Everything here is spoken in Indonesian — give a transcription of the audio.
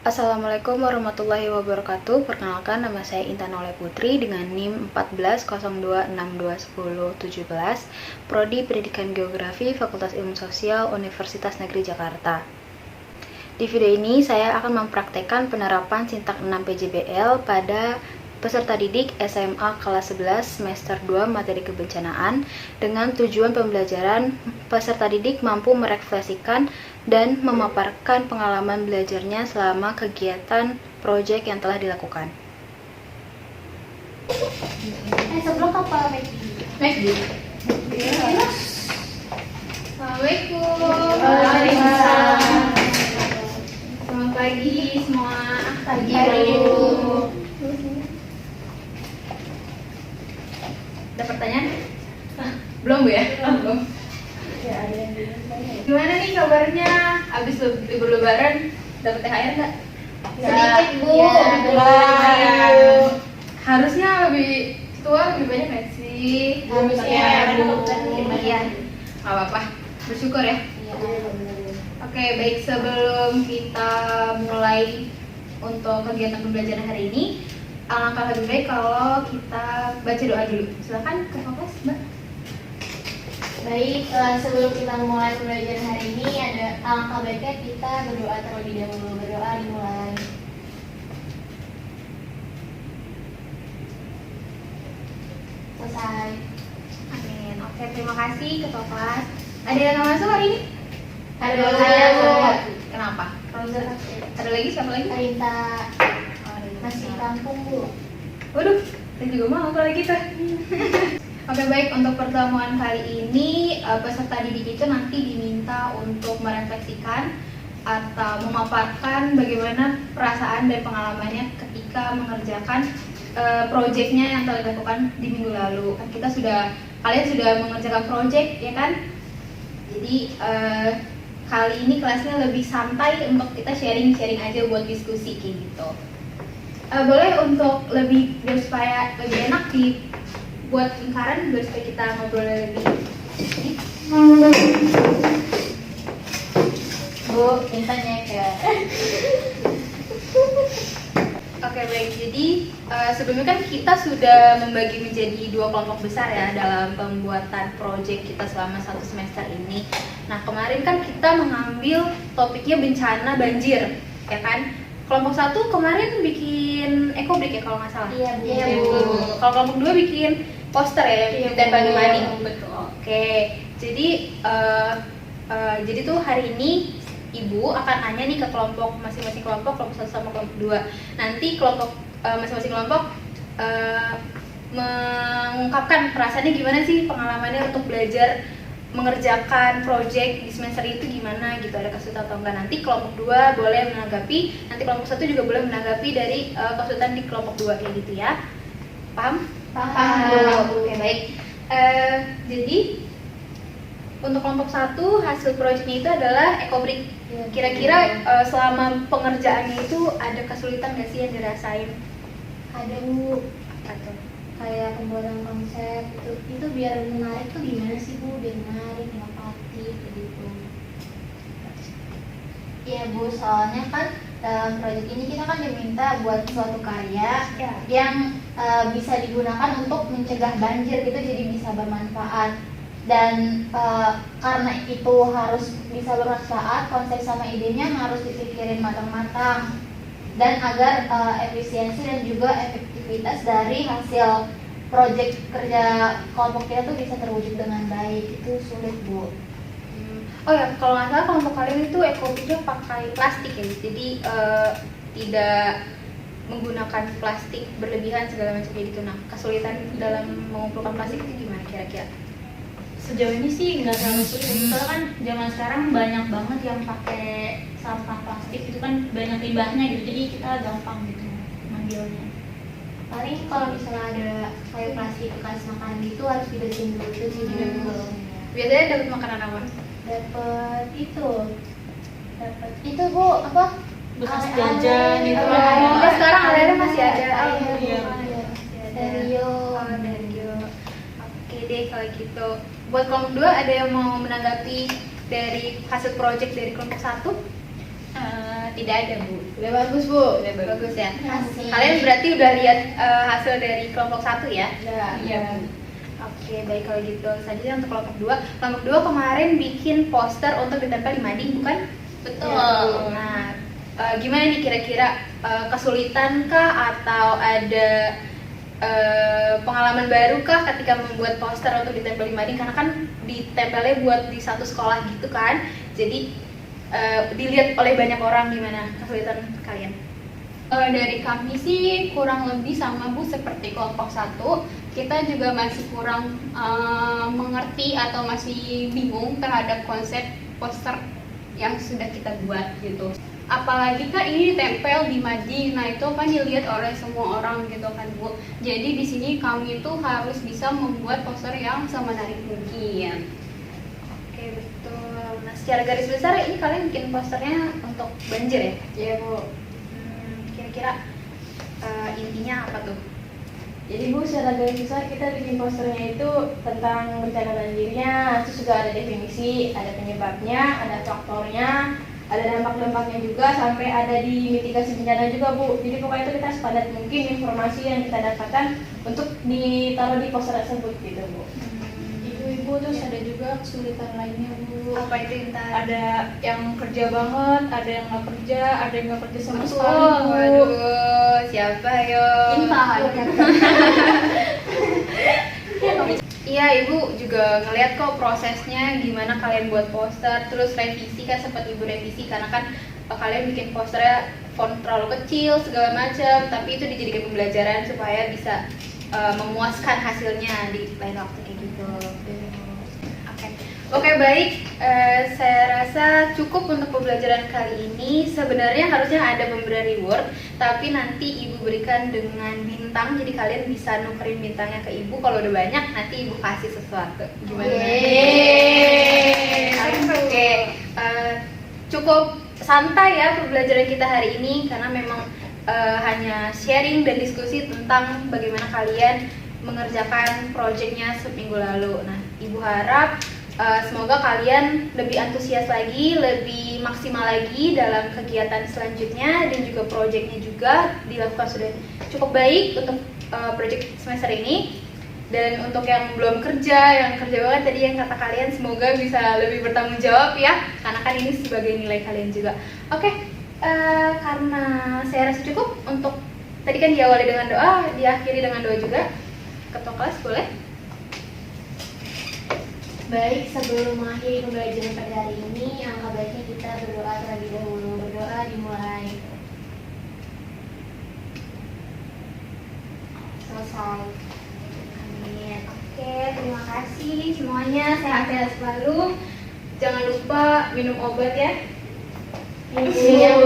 Assalamualaikum warahmatullahi wabarakatuh. Perkenalkan, nama saya Intan Oleh Putri dengan NIM 1402621017, Prodi Pendidikan Geografi, Fakultas Ilmu Sosial, Universitas Negeri Jakarta. Di video ini saya akan mempraktekkan penerapan sintak 6 PJBL pada peserta didik SMA kelas 11 semester 2 materi kebencanaan dengan tujuan pembelajaran peserta didik mampu merefleksikan dan memaparkan pengalaman belajarnya selama kegiatan proyek yang telah dilakukan. Sebelum apa McD? Assalamualaikum. Waalaikumsalam. Selamat pagi semua. Pagi. Ada pertanyaan? Belum Bu ya? Belum. Gimana nih kabarnya? Abis libur lebaran dapat THR nggak? Sedikit Bu. Lumayan. Harusnya lebih tua lebih banyak nggak sih? Harusnya Bu. Iya. Nggak apa-apa. Bersyukur ya. Oke, baik, sebelum kita mulai untuk kegiatan pembelajaran hari ini, alangkah lebih baik kalau kita baca doa dulu. Silakan ke kelas, Mbak. Baik, sebelum kita mulai pembelajaran hari ini, alangkah baiknya kita berdoa terlebih dahulu. Berdoa dimulai. Selesai. Amin. Oke, terima kasih ketua kelas. Ada yang nggak masuk hari ini? Ada saya Bu. Kenapa? Ada lagi? Siapa lagi? Minta Oh, ada nasi lagi. kampung Bu. Waduh, saya juga mau kalau kita. Oke, baik, untuk pertemuan kali ini peserta didik itu nanti diminta untuk merefleksikan atau memaparkan bagaimana perasaan dan pengalamannya ketika mengerjakan proyeknya yang telah dilakukan di minggu lalu. Kan kalian sudah mengerjakan proyek, ya kan? Jadi kali ini kelasnya lebih santai untuk kita sharing-sharing aja buat diskusi kayak gitu. Boleh untuk biar supaya lebih enak buat lingkaran biar supaya kita ngobrol lebih. Bu, minta ya. Oke, baik, jadi sebelumnya kan kita sudah membagi menjadi 2 kelompok besar ya dalam pembuatan proyek kita selama 1 semester ini. Nah, kemarin kan kita mengambil topiknya bencana banjir, ya kan? Kelompok 1 kemarin bikin ekobrik ya kalau nggak salah. Iya, Bu. Kalau kelompok 2 bikin poster ya, Iya, dan Bu. bagi-bagi. Betul. Oke, jadi tuh hari ini Ibu akan nanya nih ke kelompok masing-masing kelompok 1 sama kelompok 2. Nanti kelompok masing-masing kelompok mengungkapkan perasaannya gimana sih, pengalamannya untuk belajar mengerjakan proyek di semester itu gimana gitu, ada kesulitan atau enggak. Nanti kelompok 2 boleh menanggapi, nanti kelompok 1 juga boleh menanggapi dari kesulitan di kelompok 2 kayak gitu ya. Paham? Paham. Oke, baik. Jadi untuk kelompok 1 hasil proyeknya itu adalah ekobrik. Kira-kira selama pengerjaannya itu ada kesulitan nggak sih yang dirasain? Ada Bu. Atau Kayak pembuatan konsep itu biar menarik tuh gimana sih Bu? Biar menarik, inovatif gitu. Iya Bu, soalnya kan dalam proyek ini kita kan diminta buat suatu karya Ya. yang bisa digunakan untuk mencegah banjir gitu, jadi bisa bermanfaat. Dan karena itu harus bisa bermanfaat, konsep sama idenya harus dipikirin matang-matang, dan agar efisiensi dan juga efektivitas dari hasil proyek kerja kelompok kita tuh bisa terwujud dengan baik. Itu sulit Bu. Oh ya, kalau nggak salah kelompok kalian itu ekobriknya pakai plastik ya, jadi tidak menggunakan plastik berlebihan segala macam kayak gitu. Nah, kesulitan dalam mengumpulkan plastik itu gimana kira-kira? Sejauh ini sih nggak terlalu sulit, soalnya kan zaman sekarang banyak banget yang pakai sampah plastik, itu kan banyak limbahnya gitu, jadi kita gampang gitu ngambilnya. Paling kalau misalnya ada kayak plastik bekas makanan gitu harus dibersihin dulu tuh sih Bu. Biasanya dapat makanan apa? Dapat itu Bu, apa? Bekas Ale-ale. jajan gitu. Oh, sekarang ale-ale masih ada. Iya, Iya. Stereo. Oh, Dario. Oke deh kalau gitu. Buat kelompok 2 ada yang mau menanggapi dari hasil proyek dari kelompok 1? Tidak ada, Bu. Udah bagus, Bu. Udah bagus ya. Kasih. Kalian berarti udah lihat hasil dari kelompok 1 ya? Iya, Bu. Oke, baik kalau gitu. Selanjutnya untuk kelompok 2. Kelompok 2 kemarin bikin poster untuk ditempel di mading, bukan? Betul. Nah, gimana nih kira-kira kesulitan kah atau ada pengalaman baru kah ketika membuat poster untuk ditempel di mading? Karena kan ditempelnya buat di satu sekolah gitu kan, jadi dilihat oleh banyak orang. Gimana kesulitan kalian? Dari kami sih kurang lebih sama Bu seperti kelompok 1. Kita juga masih kurang mengerti atau masih bingung terhadap konsep poster yang sudah kita buat gitu. Apalagi kan ini ditempel di mading, nah itu kan dilihat oleh semua orang gitu kan Bu. Jadi di sini kami tuh harus bisa membuat poster yang semenarik mungkin. Oke, betul. Nah, secara garis besar ini kalian bikin posternya untuk banjir ya? Iya, Bu. Kira-kira intinya apa tuh? Jadi Bu, secara garis besar kita bikin posternya itu tentang bencana banjirnya, terus juga ada definisi, ada penyebabnya, ada faktornya, ada dampak-dampaknya juga, sampai ada di mitigasi bencana juga Bu. Jadi pokoknya itu kita sepadat mungkin informasi yang kita dapatkan untuk ditaruh di poster tersebut gitu Bu. Ibu terus ada juga kesulitan lainnya Bu. Apa itu Intan? Ada yang kerja banget, ada yang nggak kerja, ada yang nggak kerja sama sekali Bu. Waduh, siapa yo? Intan. Iya, Ibu juga ngeliat kok prosesnya gimana kalian buat poster, terus revisi kan sempat Ibu revisi karena kan kalian bikin posternya font terlalu kecil segala macam, tapi itu dijadikan pembelajaran supaya bisa memuaskan hasilnya di lain waktu kayak gitu. Oke, baik. Saya rasa cukup untuk pembelajaran kali ini. Sebenarnya harusnya ada pemberian reward, tapi nanti Ibu berikan dengan bintang. Jadi kalian bisa nukerin bintangnya ke Ibu. Kalau udah banyak, nanti Ibu kasih sesuatu. Gimana? Oke. Cukup santai ya pembelajaran kita hari ini, karena memang hanya sharing dan diskusi tentang bagaimana kalian mengerjakan proyeknya seminggu lalu. Nah, Ibu harap semoga kalian lebih antusias lagi, lebih maksimal lagi dalam kegiatan selanjutnya, dan juga proyeknya juga dilakukan sudah cukup baik untuk proyek semester ini. Dan untuk yang belum kerja, yang kerja banget tadi yang kata kalian, semoga bisa lebih bertanggung jawab ya, karena kan ini sebagai nilai kalian juga. Oke, karena saya rasa cukup untuk tadi kan diawali dengan doa, diakhiri dengan doa juga. Ketua kelas boleh? Baik, sebelum mengakhiri pembelajaran pada hari ini, alangkah baiknya kita berdoa terlebih dahulu. Berdoa dimulai. Selesai. Amin. Oke, terima kasih semuanya. Sehat-sehat selalu. Jangan lupa minum obat ya. Iya.